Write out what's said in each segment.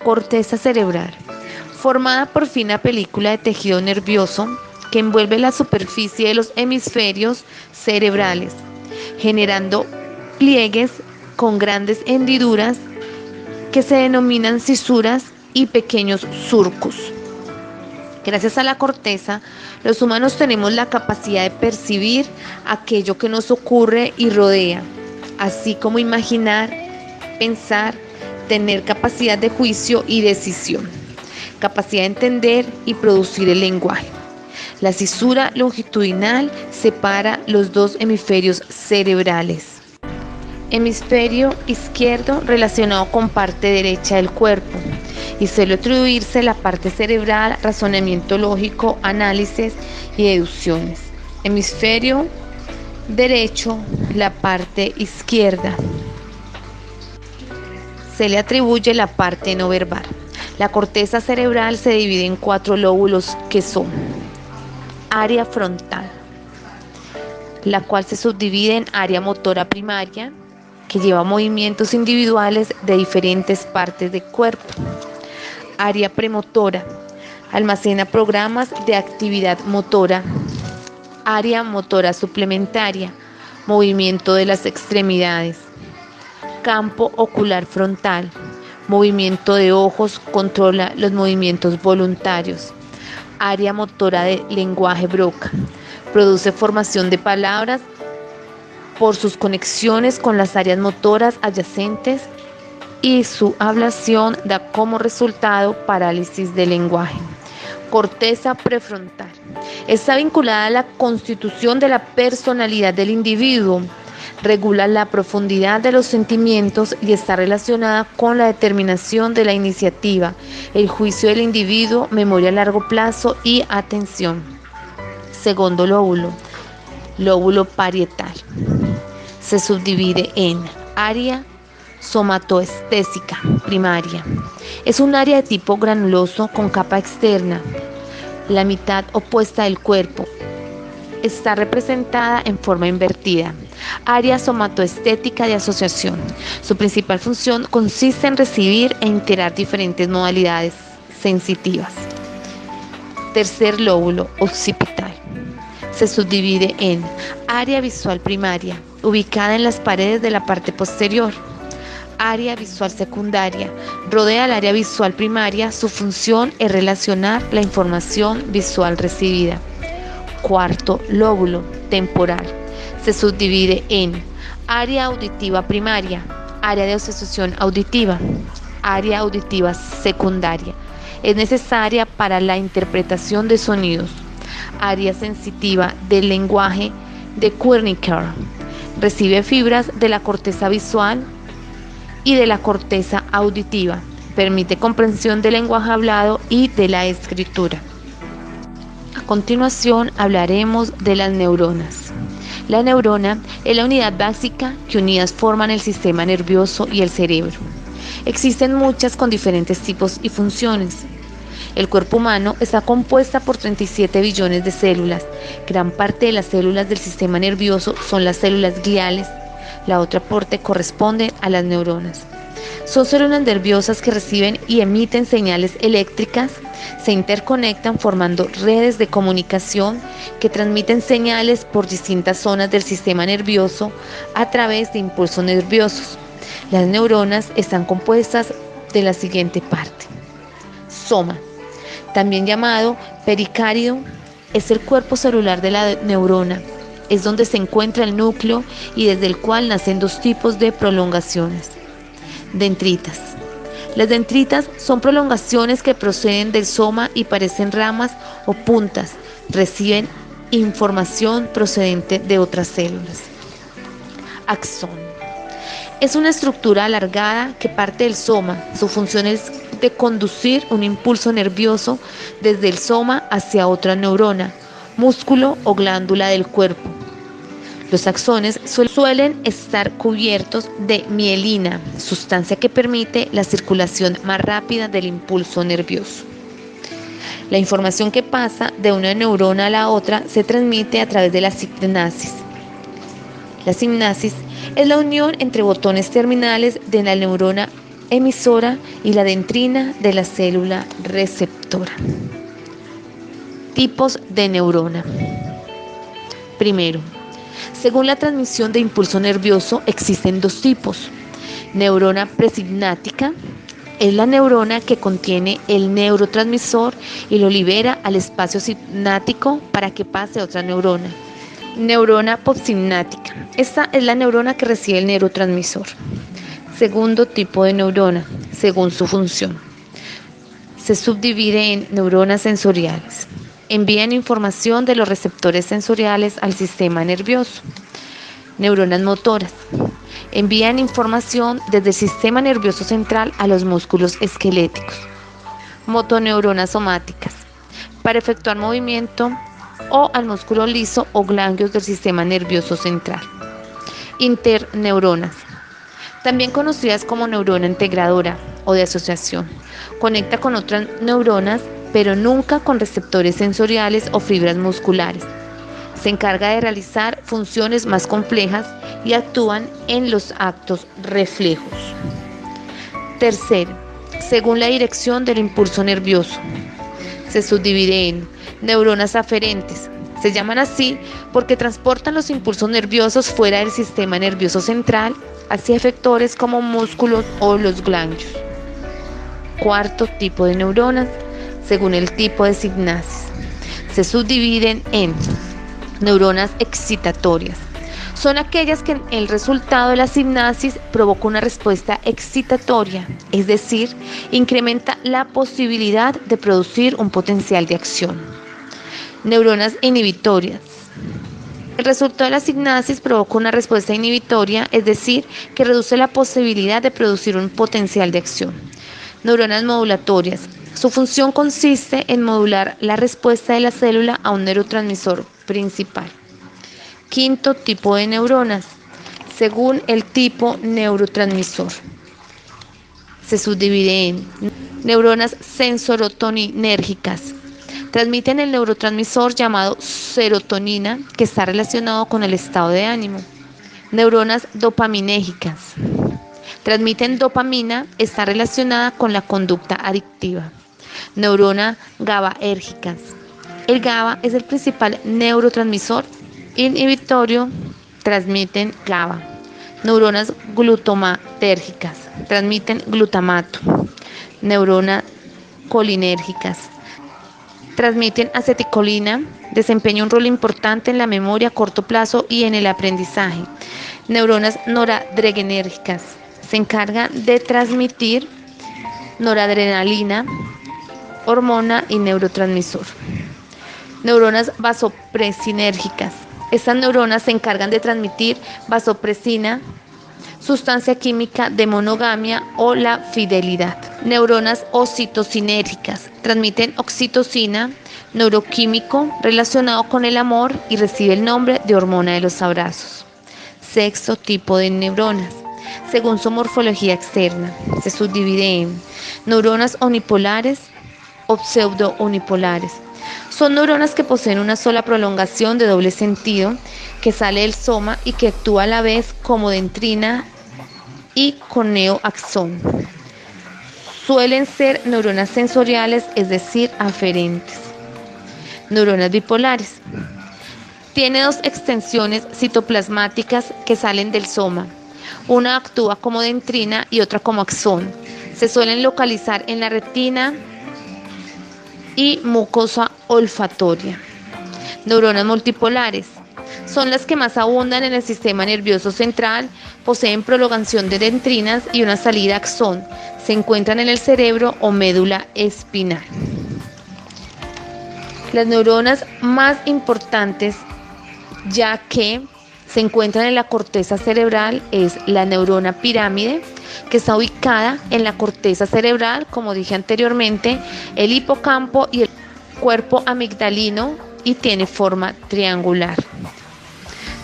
corteza cerebral, formada por fina película de tejido nervioso que envuelve la superficie de los hemisferios cerebrales, generando pliegues con grandes hendiduras que se denominan cisuras y pequeños surcos. Gracias a la corteza, los humanos tenemos la capacidad de percibir aquello que nos ocurre y rodea, así como imaginar, pensar, tener capacidad de juicio y decisión, capacidad de entender y producir el lenguaje. La cisura longitudinal separa los dos hemisferios cerebrales. Hemisferio izquierdo relacionado con parte derecha del cuerpo y suele atribuirse la parte cerebral, razonamiento lógico, análisis y deducciones. Hemisferio derecho, la parte izquierda. Se le atribuye la parte no verbal. La corteza cerebral se divide en 4 lóbulos que son: área frontal, la cual se subdivide en área motora primaria, que lleva movimientos individuales de diferentes partes del cuerpo. Área premotora, almacena programas de actividad motora. Área motora suplementaria, movimiento de las extremidades. Campo ocular frontal, movimiento de ojos, controla los movimientos voluntarios. Área motora de lenguaje Broca, produce formación de palabras por sus conexiones con las áreas motoras adyacentes y su ablación da como resultado parálisis del lenguaje. Corteza prefrontal. Está vinculada a la constitución de la personalidad del individuo, regula la profundidad de los sentimientos y está relacionada con la determinación de la iniciativa, el juicio del individuo, memoria a largo plazo y atención. Segundo lóbulo, lóbulo parietal. Se subdivide en área somatoestésica primaria. Es un área de tipo granuloso con capa externa, la mitad opuesta del cuerpo. Está representada en forma invertida. Área somatoestética de asociación. Su principal función consiste en recibir e integrar diferentes modalidades sensitivas. Tercer lóbulo, occipital. Se subdivide en área visual primaria, ubicada en las paredes de la parte posterior. Área visual secundaria, rodea el área visual primaria, su función es relacionar la información visual recibida. Cuarto lóbulo, temporal, se subdivide en área auditiva primaria, área de asociación auditiva, área auditiva secundaria, es necesaria para la interpretación de sonidos. Área sensitiva del lenguaje de Wernicke, recibe fibras de la corteza visual y de la corteza auditiva, permite comprensión del lenguaje hablado y de la escritura. A continuación hablaremos de las neuronas. La neurona es la unidad básica que unidas forman el sistema nervioso y el cerebro. Existen muchas con diferentes tipos y funciones. El cuerpo humano está compuesta por 37 billones de células. Gran parte de las células del sistema nervioso son las células gliales. La otra parte corresponde a las neuronas. Son células nerviosas que reciben y emiten señales eléctricas, se interconectan formando redes de comunicación que transmiten señales por distintas zonas del sistema nervioso a través de impulsos nerviosos. Las neuronas están compuestas de la siguiente parte. Soma, también llamado pericárdio, es el cuerpo celular de la neurona. Es donde se encuentra el núcleo y desde el cual nacen dos tipos de prolongaciones. Dendritas. Las dendritas son prolongaciones que proceden del soma y parecen ramas o puntas. Reciben información procedente de otras células. Axón. Es una estructura alargada que parte del soma. Su función es de conducir un impulso nervioso desde el soma hacia otra neurona, músculo o glándula del cuerpo. Los axones suelen estar cubiertos de mielina, sustancia que permite la circulación más rápida del impulso nervioso. La información que pasa de una neurona a la otra se transmite a través de la sinapsis. La sinapsis es la unión entre botones terminales de la neurona emisora y la dentrina de la célula receptora. Tipos de neurona. Primero, según la transmisión de impulso nervioso existen dos tipos. Neurona presinatática es la neurona que contiene el neurotransmisor y lo libera al espacio sináptico para que pase a otra neurona. Neurona postsináptica. Esta es la neurona que recibe el neurotransmisor. Segundo tipo de neurona, según su función. Se subdivide en neuronas sensoriales. Envían información de los receptores sensoriales al sistema nervioso. Neuronas motoras. Envían información desde el sistema nervioso central a los músculos esqueléticos. Motoneuronas somáticas. Para efectuar movimiento o al músculo liso o ganglios del sistema nervioso central. Interneuronas. También conocidas como neurona integradora o de asociación. Conecta con otras neuronas, pero nunca con receptores sensoriales o fibras musculares. Se encarga de realizar funciones más complejas y actúan en los actos reflejos. Tercero, según la dirección del impulso nervioso. Se subdivide en neuronas aferentes. Se llaman así porque transportan los impulsos nerviosos fuera del sistema nervioso central hacia efectores como músculos o los ganglios. Cuarto tipo de neuronas, según el tipo de sinapsis. Se subdividen en neuronas excitatorias. Son aquellas que el resultado de la sinapsis provoca una respuesta excitatoria, es decir, incrementa la posibilidad de producir un potencial de acción. Neuronas inhibitorias. El resultado de la sinapsis provoca una respuesta inhibitoria, es decir, que reduce la posibilidad de producir un potencial de acción. Neuronas modulatorias. Su función consiste en modular la respuesta de la célula a un neurotransmisor principal. Quinto tipo de neuronas, según el tipo neurotransmisor. Se subdivide en neuronas sensorotoninérgicas. Transmiten el neurotransmisor llamado serotonina, que está relacionado con el estado de ánimo. Neuronas dopaminérgicas. Transmiten dopamina, está relacionada con la conducta adictiva. Neuronas GABAérgicas. El GABA es el principal neurotransmisor inhibitorio, transmiten GABA. Neuronas glutamátérgicas. Transmiten glutamato. Neuronas colinérgicas. Transmiten acetilcolina, desempeña un rol importante en la memoria a corto plazo y en el aprendizaje. Neuronas noradrenérgicas. Se encargan de transmitir noradrenalina, hormona y neurotransmisor. Neuronas vasopresinérgicas. Estas neuronas se encargan de transmitir vasopresina, sustancia química de monogamia o la fidelidad. Neuronas oxitocinérgicas. Transmiten oxitocina, neuroquímico relacionado con el amor y recibe el nombre de hormona de los abrazos. Sexto tipo de neuronas. Según su morfología externa, se subdivide en neuronas unipolares o pseudo-unipolares. Son neuronas que poseen una sola prolongación de doble sentido que sale del soma y que actúa a la vez como dentrina y coneoaxón. Suelen ser neuronas sensoriales, es decir, aferentes. Neuronas bipolares. Tiene dos extensiones citoplasmáticas que salen del soma. Una actúa como dentrina y otra como axón. Se suelen localizar en la retina y mucosa olfatoria. Neuronas multipolares. Son las que más abundan en el sistema nervioso central, poseen prolongación de dentrinas y una salida axón. Se encuentran en el cerebro o médula espinal. Las neuronas más importantes, ya que se encuentran en la corteza cerebral, es la neurona pirámide, que está ubicada en la corteza cerebral, como dije anteriormente, el hipocampo y el cuerpo amigdalino, y tiene forma triangular.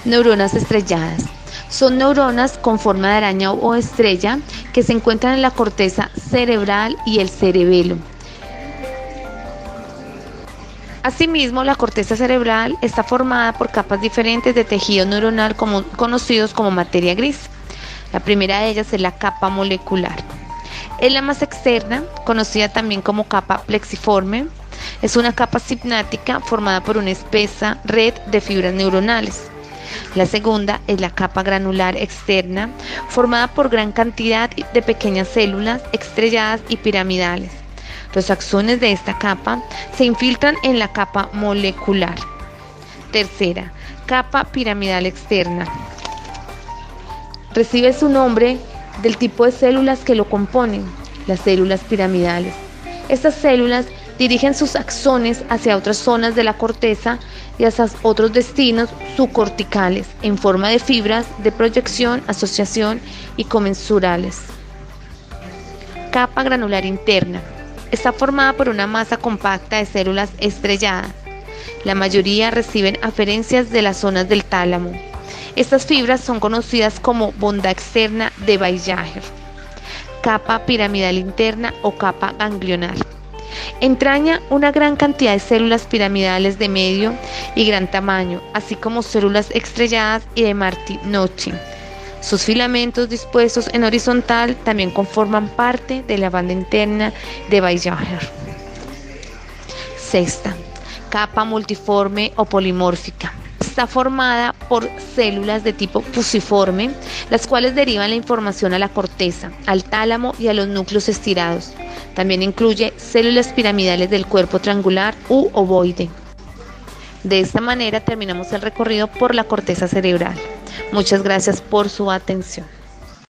Neuronas estrelladas. Son neuronas con forma de araña o estrella que se encuentran en la corteza cerebral y el cerebelo. Asimismo, la corteza cerebral está formada por capas diferentes de tejido neuronal conocidos como materia gris. La primera de ellas es la capa molecular. Es la más externa, conocida también como capa plexiforme. Es una capa sináptica formada por una espesa red de fibras neuronales. La segunda es la capa granular externa, formada por gran cantidad de pequeñas células estrelladas y piramidales. Los axones de esta capa se infiltran en la capa molecular. Tercera, capa piramidal externa. Recibe su nombre del tipo de células que lo componen, las células piramidales. Estas células dirigen sus axones hacia otras zonas de la corteza y hacia otros destinos subcorticales en forma de fibras de proyección, asociación y comensurales. Capa granular interna. Está formada por una masa compacta de células estrelladas. La mayoría reciben aferencias de las zonas del tálamo. Estas fibras son conocidas como banda externa de Baillarger. Capa piramidal interna o capa ganglionar. Entraña una gran cantidad de células piramidales de medio y gran tamaño, así como células estrelladas y de Martinocchi. Sus filamentos dispuestos en horizontal también conforman parte de la banda interna de Baillarger. Sexta, capa multiforme o polimórfica. Está formada por células de tipo fusiforme, las cuales derivan la información a la corteza, al tálamo y a los núcleos estirados. También incluye células piramidales del cuerpo triangular u ovoide. De esta manera terminamos el recorrido por la corteza cerebral. Muchas gracias por su atención.